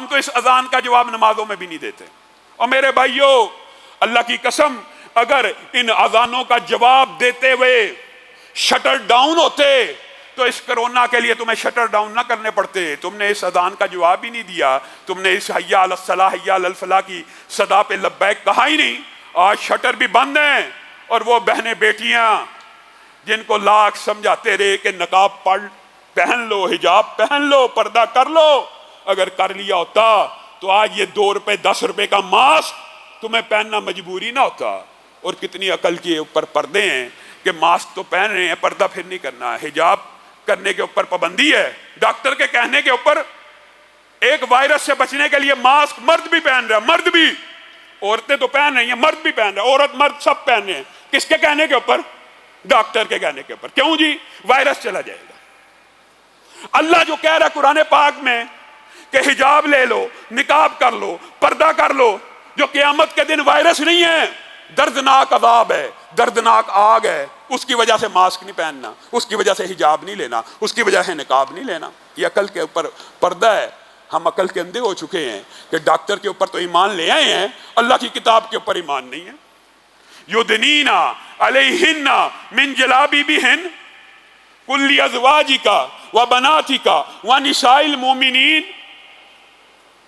ہم تو اس اذان کا جواب نمازوں میں بھی نہیں دیتے۔ اور میرے بھائیوں، اللہ کی قسم، اگر ان اذانوں کا جواب دیتے ہوئے شٹر ڈاؤن ہوتے تو اس کرونا کے لیے تمہیں شٹر ڈاؤن نہ کرنے پڑتے۔ تم نے اس اذان کا جواب ہی نہیں دیا، تم نے اس حی علی الصلاح حی علی الفلاح کی صدا پہ لبیک کہا ہی نہیں۔ آج شٹر بھی بند ہیں، اور وہ بہنیں بیٹیاں جن کو لاکھ سمجھاتے رہے کہ نقاب پہن لو، حجاب پہن لو، پردہ کر لو، اگر کر لیا ہوتا تو آج یہ 2 روپے 10 روپے کا ماسک تمہیں پہننا مجبوری نہ ہوتا۔ اور کتنی عقل کے اوپر پردے ہیں کہ ماسک تو پہن رہے ہیں، پردہ پھر نہیں کرنا، حجاب کرنے کے اوپر پابندی ہے، ڈاکٹر کے کہنے کے اوپر ایک وائرس سے بچنے کے لیے ماسک مرد بھی پہن رہا ہے، مرد بھی، عورتیں تو پہن رہی ہیں، مرد بھی پہن رہا ہے، عورت مرد سب پہن رہے ہیں۔ کس کے کہنے کے اوپر؟ ڈاکٹر کے کہنے کے اوپر۔ کیوں جی؟ وائرس چلا جائے گا۔ اللہ جو کہہ رہا ہے قرآن پاک میں کہ حجاب لے لو، نقاب کر لو، پردہ کر لو، جو قیامت کے دن وائرس نہیں ہے، دردناک عذاب ہے، دردناک آگ ہے، اس کی وجہ سے ماسک نہیں پہننا، اس کی وجہ سے حجاب نہیں لینا، اس کی وجہ سے نقاب نہیں لینا۔ یہ عقل کے اوپر پردہ ہے۔ ہم عقل کے اندھے ہو چکے ہیں کہ ڈاکٹر کے اوپر تو ایمان لے آئے ہیں، اللہ کی کتاب کے اوپر ایمان نہیں ہے۔ یدنینا علیہن من جلابیبہن کل ازواجک و بناتک و نساء المؤمنین۔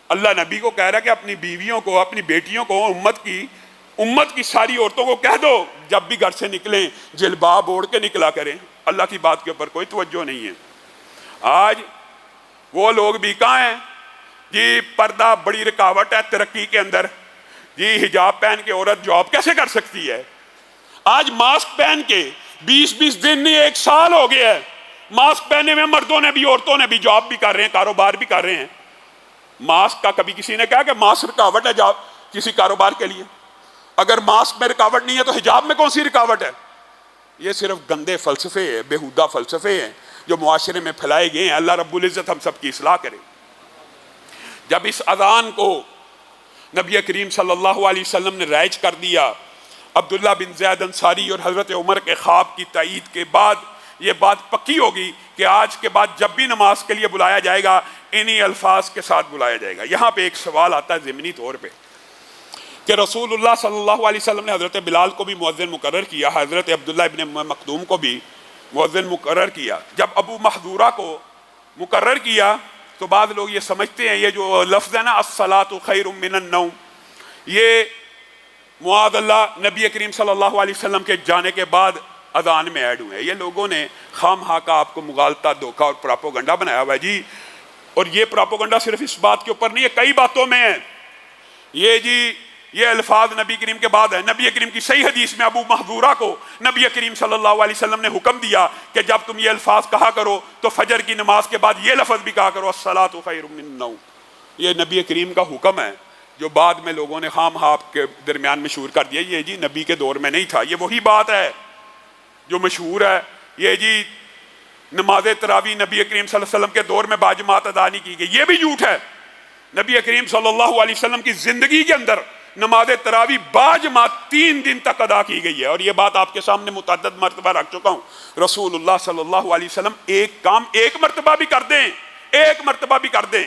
اللہ نبی کو کہہ رہا ہے کہ اپنی بیویوں کو، اپنی بیٹیوں کو، امت کی ساری عورتوں کو کہہ دو جب بھی گھر سے نکلیں جلباب اوڑھ کے نکلا کریں۔ اللہ کی بات کے اوپر کوئی توجہ نہیں ہے۔ آج وہ لوگ بھی کہاں ہیں جی؟ پردہ بڑی رکاوٹ ہے ترقی کے اندر، جی حجاب پہن کے عورت جاب کیسے کر سکتی ہے؟ آج ماسک پہن کے 20 دن نہیں 1 سال ہو گیا ہے، ماسک پہنے میں مردوں نے بھی عورتوں نے بھی جاب بھی کر رہے ہیں، کاروبار بھی کر رہے ہیں۔ ماسک کا کبھی کسی نے کہا کہ ماسک رکاوٹ ہے جاب کسی کاروبار کے لیے؟ اگر ماسک میں رکاوٹ نہیں ہے تو حجاب میں کون سی رکاوٹ ہے؟ یہ صرف گندے فلسفے ہیں، بیہودہ فلسفے ہیں جو معاشرے میں پھیلائے گئے ہیں۔ اللہ رب العزت ہم سب کی اصلاح کرے۔ جب اس اذان کو نبی کریم صلی اللہ علیہ وسلم نے رائج کر دیا، عبداللہ بن زید انصاری اور حضرت عمر کے خواب کی تائید کے بعد یہ بات پکی ہوگی کہ آج کے بعد جب بھی نماز کے لیے بلایا جائے گا انہی الفاظ کے ساتھ بلایا جائے گا۔ یہاں پہ ایک سوال آتا ہے ضمنی طور پہ کہ رسول اللہ صلی اللہ علیہ وسلم نے حضرت بلال کو بھی مؤذن مقرر کیا، حضرت عبداللہ ابن مکتوم کو بھی مؤذن مقرر کیا۔ جب ابو محذورہ کو مقرر کیا تو بعض لوگ یہ سمجھتے ہیں یہ جو لفظ ہے نا الصلاۃ خیر من النوم، یہ معاذ اللہ نبی کریم صلی اللہ علیہ وسلم کے جانے کے بعد اذان میں ایڈ ہوئے ہیں۔ یہ لوگوں نے خام خواہ کا آپ کو مغالطہ، دھوکہ اور پراپوگنڈا بنایا ہوا ہے جی۔ اور یہ پراپوگنڈا صرف اس بات کے اوپر نہیں ہے، کئی باتوں میں ہے۔ یہ جی یہ الفاظ نبی کریم کے بعد ہے۔ نبی کریم کی صحیح حدیث میں ابو محذورہ کو نبی کریم صلی اللہ علیہ وسلم نے حکم دیا کہ جب تم یہ الفاظ کہا کرو تو فجر کی نماز کے بعد یہ لفظ بھی کہا کرو الصلاۃ خیر من النوم۔ یہ نبی کریم کا حکم ہے جو بعد میں لوگوں نے خام خواہ آپ کے درمیان مشہور کر دیا۔ یہ جی نبی کے دور میں نہیں تھا، یہ وہی بات ہے جو مشہور ہے۔ یہ جی نماز تراویح نبی کریم صلی اللہ علیہ وسلم کے دور میں باجماعت ادا نہیں کی گئی، یہ بھی جھوٹ ہے۔ نبی کریم صلی اللہ علیہ وسلم کی زندگی کے اندر نماز تراویح باجماعت 3 دن تک ادا کی گئی ہے، اور یہ بات آپ کے سامنے متعدد مرتبہ رکھ چکا ہوں۔ رسول اللہ صلی اللہ علیہ وسلم ایک کام 1 مرتبہ بھی کر دیں، 1 مرتبہ بھی کر دیں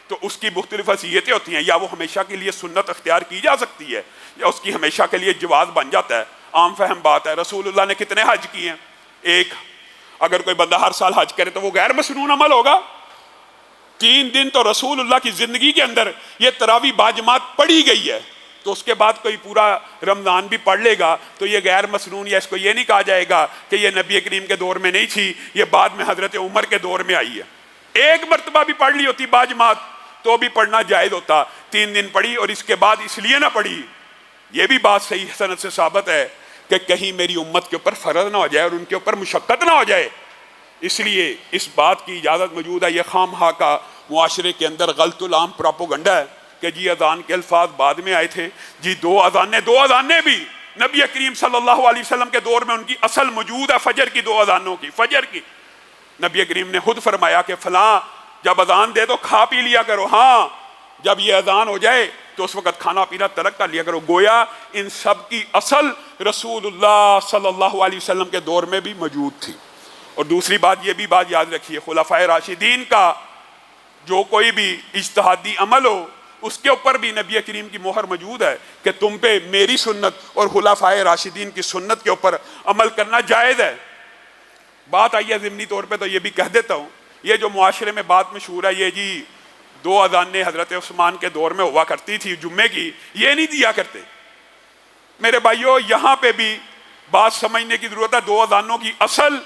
تو اس کی مختلف حیثیتیں ہوتی ہیں، یا وہ ہمیشہ کے لیے سنت اختیار کی جا سکتی ہے یا اس کی ہمیشہ کے لیے جواز بن جاتا ہے۔ عام فہم بات ہے۔ رسول اللہ نے کتنے حج کیے ہیں؟ 1۔ اگر کوئی بندہ ہر سال حج کرے تو وہ غیر مسنون عمل ہوگا؟ 3 دن تو رسول اللہ کی زندگی کے اندر یہ تراویح باجماعت پڑھی گئی ہے، تو اس کے بعد کوئی پورا رمضان بھی پڑھ لے گا تو یہ غیر مسنون، یا اس کو یہ نہیں کہا جائے گا کہ یہ نبی کریم کے دور میں نہیں تھی، یہ بعد میں حضرت عمر کے دور میں آئی ہے۔ 1 مرتبہ بھی پڑھ لی ہوتی باجماعت تو بھی پڑھنا جائز ہوتا، 3 دن پڑھی اور اس کے بعد اس لیے نہ پڑھی۔ یہ بھی بات صحیح سند سے ثابت ہے کہ کہیں میری امت کے اوپر فرض نہ ہو جائے اور ان کے اوپر مشقت نہ ہو جائے، اس لیے اس بات کی اجازت موجود ہے۔ یہ خام خواہ کا معاشرے کے اندر غلط العام پراپوگنڈا ہے کہ جی اذان کے الفاظ بعد میں آئے تھے، جی 2 اذانیں بھی نبی کریم صلی اللہ علیہ وسلم کے دور میں ان کی اصل موجود ہے، فجر کی 2 اذانوں کی، فجر کی۔ نبی کریم نے خود فرمایا کہ فلاں جب اذان دے تو کھا پی لیا کرو، ہاں جب یہ اذان ہو جائے تو اس وقت کھانا پینا ترک کر لیا کرو۔ گویا ان سب کی اصل رسول اللہ صلی اللہ علیہ وسلم کے دور میں بھی موجود تھی۔ اور دوسری بات یہ بھی بات یاد رکھیے، خلفائے راشدین کا جو کوئی بھی اجتہادی عمل ہو اس کے اوپر بھی نبی کریم کی مہر موجود ہے کہ تم پہ میری سنت اور خلفائے راشدین کی سنت کے اوپر عمل کرنا جائز ہے۔ بات آئی ہے ضمنی طور پہ تو یہ بھی کہہ دیتا ہوں، یہ جو معاشرے میں بات مشہور ہے یہ جی 2 اذانیں حضرت عثمان کے دور میں ہوا کرتی تھی جمعے کی، یہ نہیں دیا کرتے۔ میرے بھائیوں یہاں پہ بھی بات سمجھنے کی ضرورت ہے، 2 اذانوں کی اصل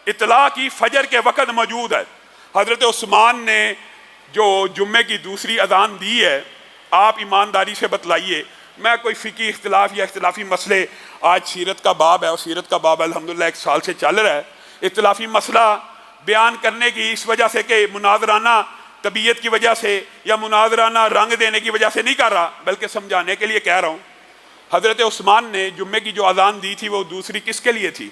اطلاع کی فجر کے وقت موجود ہے۔ حضرت عثمان نے جو جمعے کی دوسری اذان دی ہے، آپ ایمانداری سے بتلائیے، میں کوئی فقہی اختلاف یا اختلافی مسئلے، آج سیرت کا باب ہے اور سیرت کا باب الحمدللہ 1 سال سے چل رہا ہے، اختلافی مسئلہ بیان کرنے کی اس وجہ سے کہ مناظرانہ طبیعت کی وجہ سے یا مناظرانہ رنگ دینے کی وجہ سے نہیں کر رہا، بلکہ سمجھانے کے لیے کہہ رہا ہوں۔ حضرت عثمان نے جمعے کی جو اذان دی تھی وہ دوسری کس کے لیے تھی؟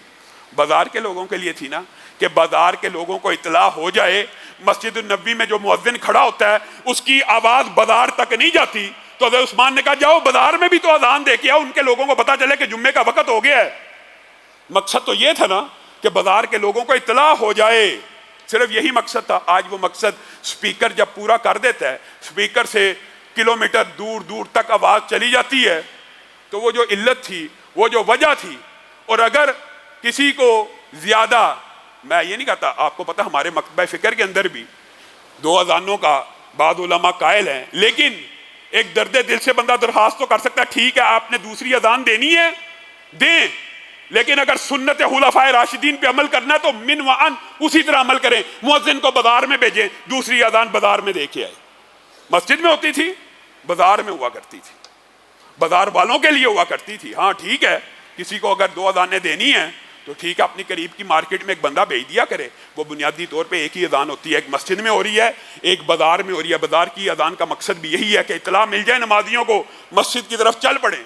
بازار کے لوگوں کے لیے تھی نا، کہ بازار کے لوگوں کو اطلاع ہو جائے مسجد النبی میں جو مؤذن کھڑا ہوتا ہے اس کی آواز بازار تک نہیں جاتی، تو حضرت عثمان نے کہا جاؤ بازار میں بھی تو اذان دے کے آؤ، ان کے لوگوں کو پتا چلے کہ جمعے کا وقت ہو گیا ہے۔ مقصد تو یہ تھا نا کہ بازار کے لوگوں کو اطلاع ہو جائے، صرف یہی مقصد تھا۔ آج وہ مقصد سپیکر جب پورا کر دیتا ہے، سپیکر سے کلومیٹر دور دور تک آواز چلی جاتی ہے، تو وہ جو علت تھی، وہ جو وجہ تھی، اور اگر کسی کو زیادہ، میں یہ نہیں کہتا، آپ کو پتہ ہمارے مکتبہ فکر کے اندر بھی 2 اذانوں کا بعض علماء قائل ہیں، لیکن ایک درد دل سے بندہ درخواست تو کر سکتا ہے ٹھیک ہے آپ نے دوسری اذان دینی ہے دیں، لیکن اگر سنت خلفائے راشدین پہ عمل کرنا ہے تو من وعن اسی طرح عمل کریں، مؤذن کو بازار میں بھیجیں، دوسری اذان بازار میں دے کے آئے۔ مسجد میں ہوتی تھی، بازار میں ہوا کرتی تھی، بازار والوں کے لیے ہوا کرتی تھی۔ ہاں ٹھیک ہے، کسی کو اگر 2 اذانیں دینی ہیں تو ٹھیک ہے، اپنی قریب کی مارکیٹ میں ایک بندہ بھیج دیا کرے، وہ بنیادی طور پہ ایک ہی اذان ہوتی ہے، ایک مسجد میں ہو رہی ہے، ایک بازار میں ہو رہی ہے۔ بازار کی اذان کا مقصد بھی یہی ہے کہ اطلاع مل جائے نمازیوں کو، مسجد کی طرف چل پڑیں۔